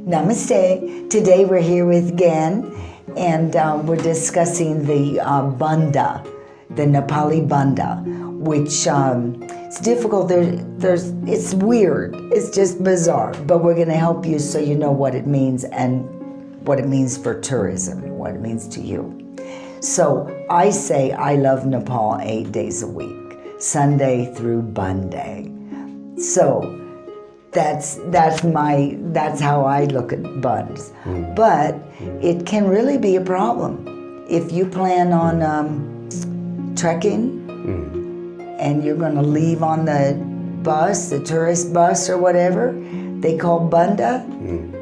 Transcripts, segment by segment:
Namaste. Today we're here with Gen, and we're discussing the Banda, the Nepali Banda, which it's difficult. It's weird. It's just bizarre. But we're going to help you so you know what it means and what it means for tourism, what it means to you. So I say I love Nepal 8 days a week, Sunday through Monday. So that's how I look at buns. But it can really be a problem if you plan on trekking and you're going to leave on the bus, the tourist bus or whatever they call Banda.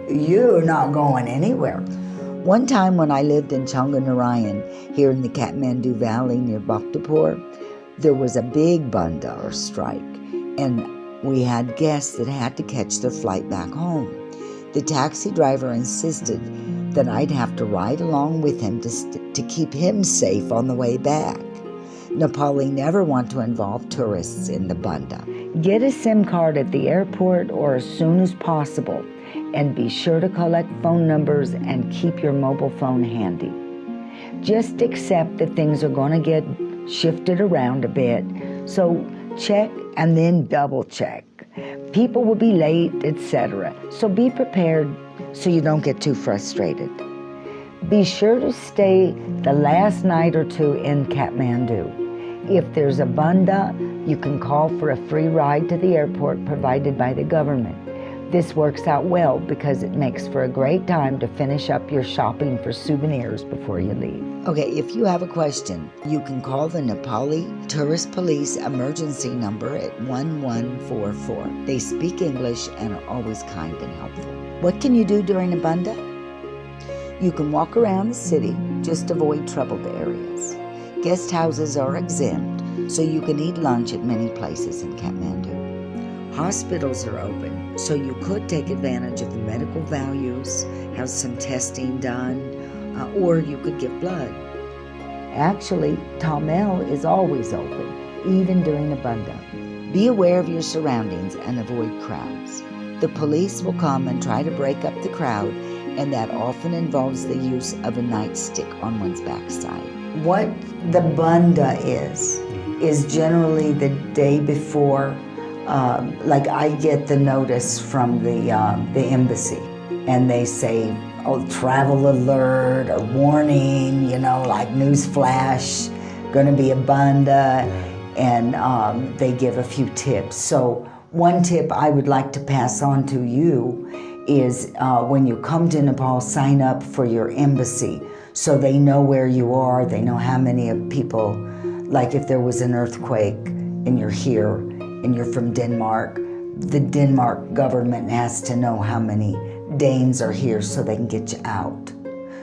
You're not going anywhere. One time when I lived in Changanarayan here in the Kathmandu Valley near Bhaktapur, there was a big Banda or strike, and we had guests that had to catch their flight back home. The taxi driver insisted that I'd have to ride along with him to keep him safe on the way back. Nepali never want to involve tourists in the Banda. Get a SIM card at the airport or as soon as possible, and be sure to collect phone numbers and keep your mobile phone handy. Just accept that things are going to get shifted around a bit, so check and then double check. People will be late, etc. So be prepared so you don't get too frustrated. Be sure to stay the last night or two in Kathmandu. If there's a Banda, you can call for a free ride to the airport provided by the government. This works out well because it makes for a great time to finish up your shopping for souvenirs before you leave. Okay, if you have a question, you can call the Nepali Tourist Police emergency number at 1144. They speak English and are always kind and helpful. What can you do during a Banda? You can walk around the city, just avoid troubled areas. Guest houses are exempt, so you can eat lunch at many places in Kathmandu. Hospitals are open, so you could take advantage of the medical values, have some testing done, or you could give blood. Actually, Tamil is always open, even during the Banda. Be aware of your surroundings and avoid crowds. The police will come and try to break up the crowd, and that often involves the use of a nightstick on one's backside. What the Banda is generally the day before. Like I get the notice from the embassy, and they say, oh, travel alert or warning, like news flash, gonna be a Banda, and they give a few tips. So one tip I would like to pass on to you is when you come to Nepal, sign up for your embassy so they know where you are, they know how many people, like if there was an earthquake and you're here, and you're from Denmark, the Denmark government has to know how many Danes are here so they can get you out.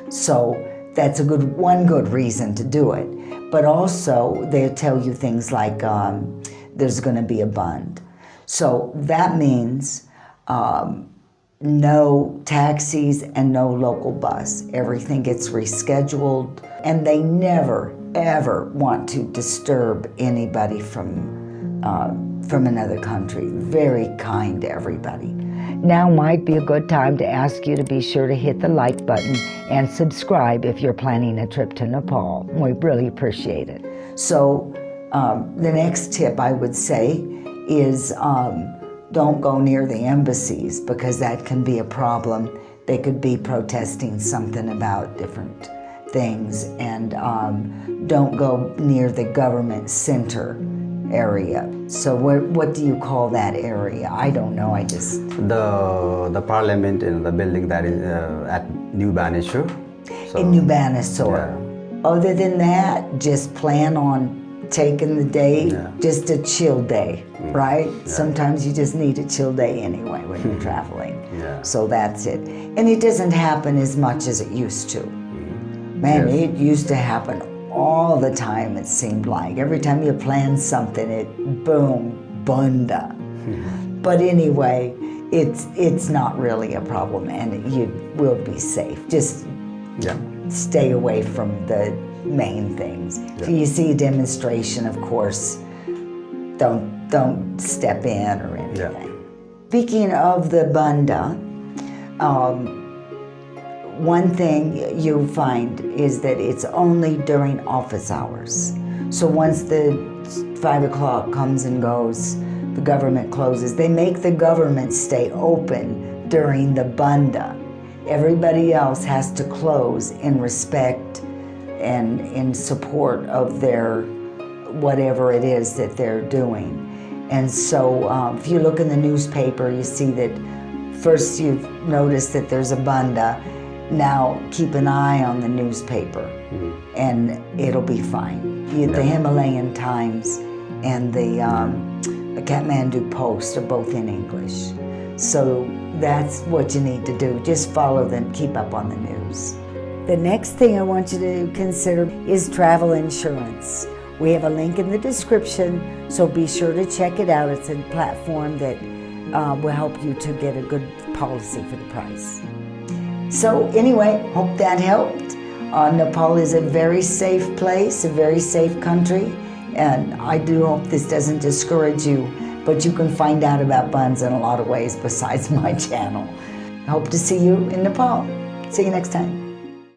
So that's one good reason to do it. But also they'll tell you things like there's going to be a Bund. So that means no taxis and no local bus. Everything gets rescheduled, and they never, ever want to disturb anybody from another country. Very kind to everybody. Now might be a good time to ask you to be sure to hit the like button and subscribe if you're planning a trip to Nepal. We really appreciate it. So the next tip I would say is don't go near the embassies, because that can be a problem. They could be protesting something about different things, and don't go near the government center area. So what do you call that area? I don't know. The parliament in the building that is at New Baneswar. In New Baneswar. Yeah. Other than that, just plan on taking the day, just a chill day, right? Yeah. Sometimes you just need a chill day anyway when you're traveling. So that's it. And it doesn't happen as much as it used to. Man, it used to happen all the time, it seemed like. Every time you plan something, boom, Banda. But anyway, it's not really a problem, and you will be safe. Just stay away from the main things. If you see a demonstration, of course, don't step in or anything. Speaking of the Banda, one thing you'll find is that it's only during office hours. So once the 5 o'clock comes and goes, the government closes. They make the government stay open during the banda. Everybody else has to close in respect and in support of their whatever it is that they're doing. And so if you look in the newspaper, you see that first you've noticed that there's a banda. Now keep an eye on the newspaper and it'll be fine. The Himalayan Times and the Kathmandu Post are both in English. So that's what you need to do. Just follow them, keep up on the news. The next thing I want you to consider is travel insurance. We have a link in the description, so be sure to check it out. It's a platform that will help you to get a good policy for the price. So anyway, hope that helped. Nepal is a very safe place, a very safe country, and I do hope this doesn't discourage you, but you can find out about buns in a lot of ways besides my channel. I hope to see you in Nepal. See you next time.